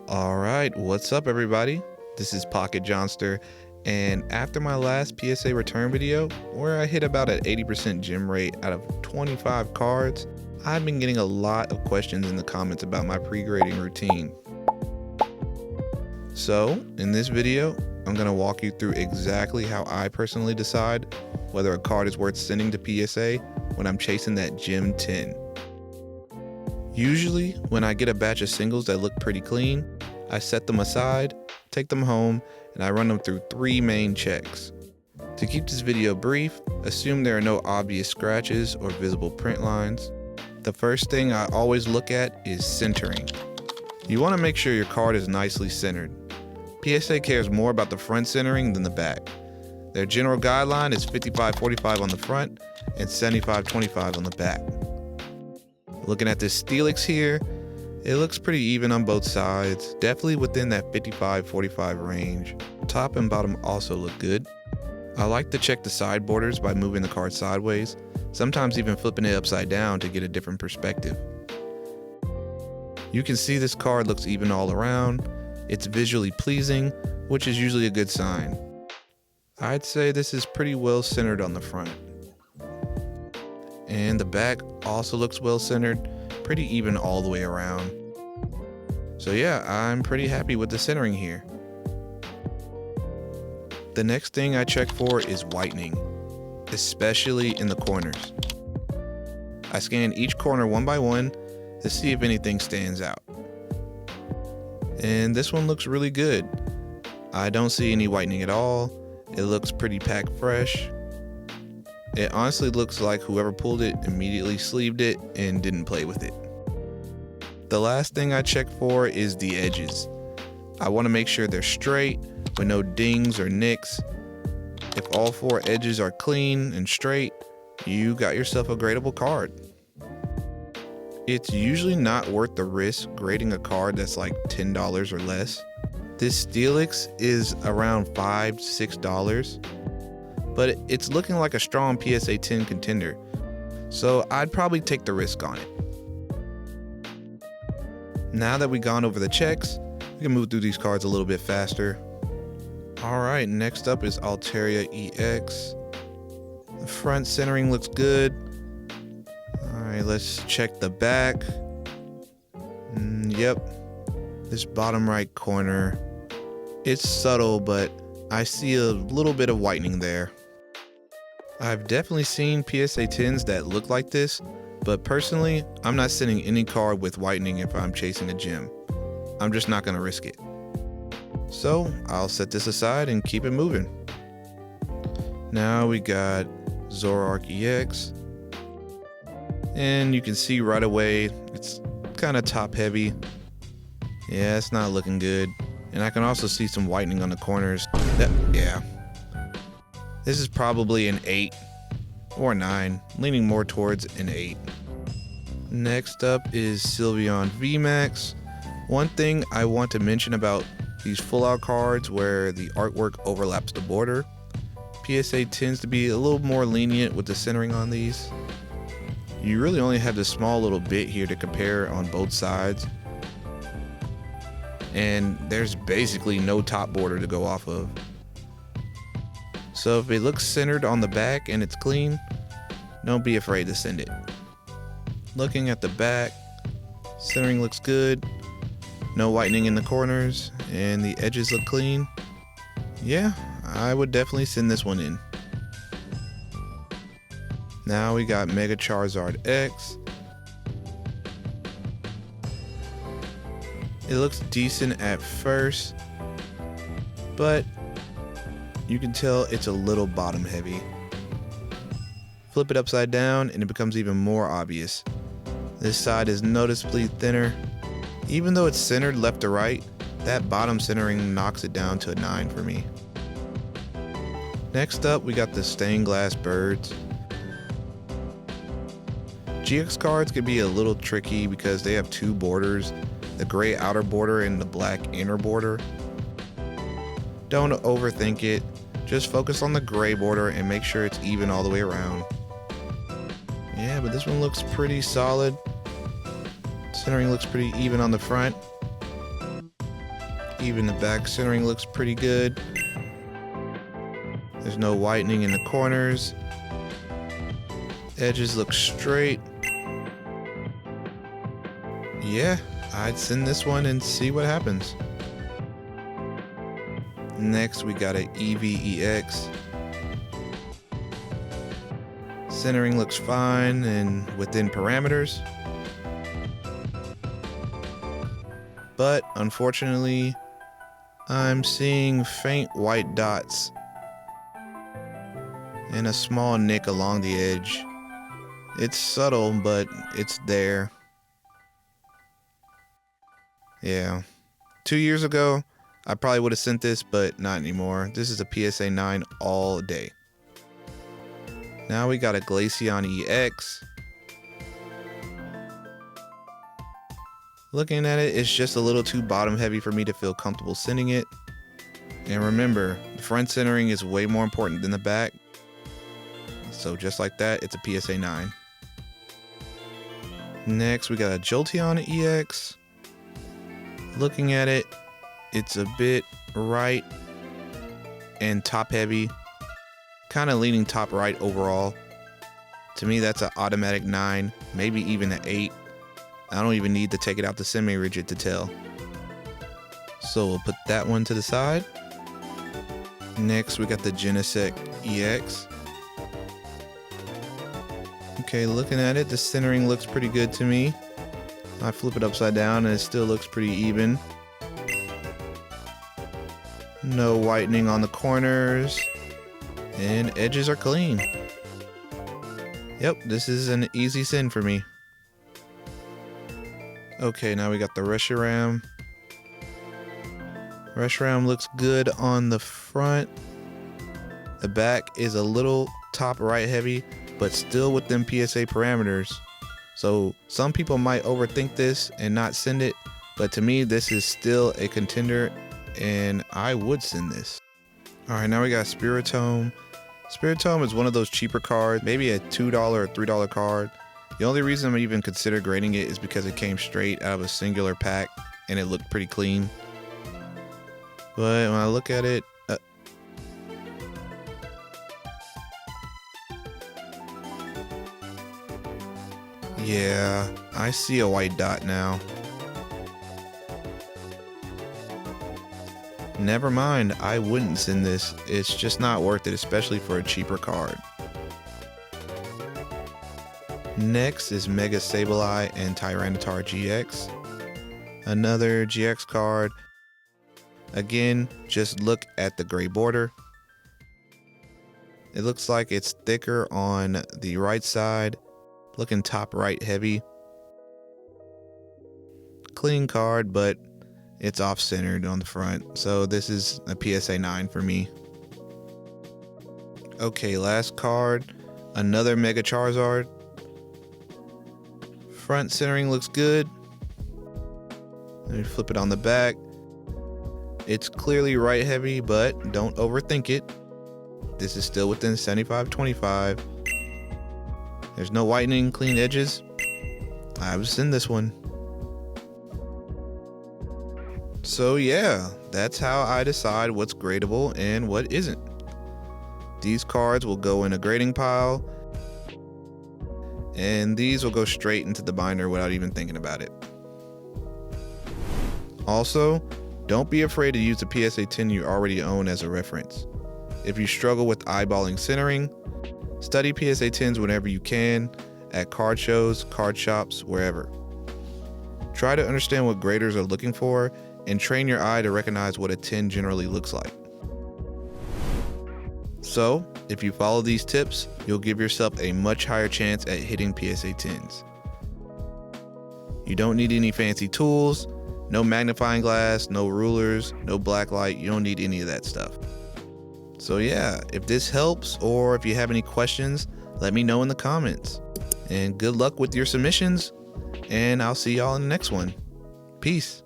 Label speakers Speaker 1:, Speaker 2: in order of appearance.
Speaker 1: Alright, what's up everybody? This is Pocket Johnster, and after my last PSA return video, where I hit about an 80% gem rate out of 25 cards, I've been getting a lot of questions in the comments about my pre-grading routine. So, in this video, I'm going to walk you through exactly how I personally decide whether a card is worth sending to PSA when I'm chasing that gem 10. Usually, when I get a batch of singles that look pretty clean, I set them aside, take them home, and I run them through 3 main checks. To keep this video brief, assume there are no obvious scratches or visible print lines. The first thing I always look at is centering. You want to make sure your card is nicely centered. PSA cares more about the front centering than the back. Their general guideline is 55-45 on the front and 75-25 on the back. Looking at this Steelix here, it looks pretty even on both sides, definitely within that 55-45 range. Top and bottom also look good. I like to check the side borders by moving the card sideways, sometimes even flipping it upside down to get a different perspective. You can see this card looks even all around. It's visually pleasing, which is usually a good sign. I'd say this is pretty well centered on the front. And the back also looks well centered, pretty even all the way around. So yeah, I'm pretty happy with the centering here. The next thing I check for is whitening, especially in the corners. I scan each corner one by one to see if anything stands out. And this one looks really good. I don't see any whitening at all. It looks pretty packed fresh. It honestly looks like whoever pulled it immediately sleeved it and didn't play with it. The last thing I check for is the edges. I want to make sure they're straight with no dings or nicks. If all 4 edges are clean and straight, you got yourself a gradable card. It's usually not worth the risk grading a card that's like $10 or less. This Steelix is around $5 to $6. But it's looking like a strong PSA 10 contender, so I'd probably take the risk on it. Now that we've gone over the checks, we can move through these cards a little bit faster. Alright, next up is Altaria EX. The front centering looks good. Alright, let's check the back. Yep, this bottom right corner. It's subtle, but I see a little bit of whitening there. I've definitely seen PSA 10s that look like this, but personally, I'm not sending any card with whitening if I'm chasing a gem. I'm just not going to risk it. So I'll set this aside and keep it moving. Now we got Zoroark EX. And you can see right away, it's kind of top heavy. Yeah, it's not looking good. And I can also see some whitening on the corners. Yeah. This is probably an 8 or 9, leaning more towards an 8. Next up is Sylveon VMAX. One thing I want to mention about these full out cards where the artwork overlaps the border, PSA tends to be a little more lenient with the centering on these. You really only have this small little bit here to compare on both sides. And there's basically no top border to go off of. So if it looks centered on the back and it's clean, don't be afraid to send it. Looking at the back, centering looks good, no whitening in the corners, and the edges look clean. Yeah, I would definitely send this one in. Now we got Mega Charizard X. It looks decent at first, but you can tell it's a little bottom heavy. Flip it upside down and it becomes even more obvious. This side is noticeably thinner. Even though it's centered left to right, that bottom centering knocks it down to a 9 for me. Next up, we got the stained glass birds. GX cards can be a little tricky because they have 2 borders, the gray outer border and the black inner border. Don't overthink it, just focus on the gray border and make sure it's even all the way around. Yeah, but this one looks pretty solid. Centering looks pretty even on the front. Even the back centering looks pretty good. There's no whitening in the corners. Edges look straight. Yeah, I'd send this one and see what happens. Next, we got an EVEX. Centering looks fine and within parameters. But unfortunately, I'm seeing faint white dots and a small nick along the edge. It's subtle, but it's there. Yeah. 2 years ago, I probably would have sent this, but not anymore. This is a PSA 9 all day. Now we got a Glaceon EX. Looking at it, it's just a little too bottom heavy for me to feel comfortable sending it. And remember, the front centering is way more important than the back. So just like that, it's a PSA 9. Next, we got a Jolteon EX. Looking at it, it's a bit right and top heavy. Kind of leaning top right overall. To me, that's an automatic 9, maybe even an 8. I don't even need to take it out the semi-rigid to tell. So we'll put that one to the side. Next, we got the Genesect EX. Okay, looking at it, the centering looks pretty good to me. I flip it upside down and it still looks pretty even. No whitening on the corners. And edges are clean. Yep, this is an easy send for me. Okay, now we got the Reshiram. Reshiram looks good on the front. The back is a little top right heavy, but still within PSA parameters. So some people might overthink this and not send it, but to me, this is still a contender and I would send this. All right, now we got Spiritomb. Spiritomb is one of those cheaper cards, maybe a $2 or $3 card. The only reason I'm even consider grading it is because it came straight out of a singular pack and it looked pretty clean. But when I look at it, yeah, I see a white dot now. Never mind, I wouldn't send this. It's just not worth it, especially for a cheaper card. Next is Mega Sableye and Tyranitar GX. Another GX card. Again, just look at the gray border. It looks like it's thicker on the right side, looking top right heavy. Clean card, but it's off-centered on the front, so this is a PSA 9 for me. Okay, last card, another Mega Charizard. Front centering looks good. Let me flip it on the back. It's clearly right heavy, but don't overthink it. This is still within 75-25. There's no whitening, clean edges. I would send this one. So yeah, that's how I decide what's gradable and what isn't. These cards will go in a grading pile, and these will go straight into the binder without even thinking about it. Also, don't be afraid to use the PSA 10 you already own as a reference. If you struggle with eyeballing centering, study PSA 10s whenever you can, at card shows, card shops, wherever. Try to understand what graders are looking for and train your eye to recognize what a 10 generally looks like. So, if you follow these tips, you'll give yourself a much higher chance at hitting PSA 10s. You don't need any fancy tools, no magnifying glass, no rulers, no black light. You don't need any of that stuff. So yeah, if this helps or if you have any questions, let me know in the comments. And good luck with your submissions, and I'll see y'all in the next one. Peace.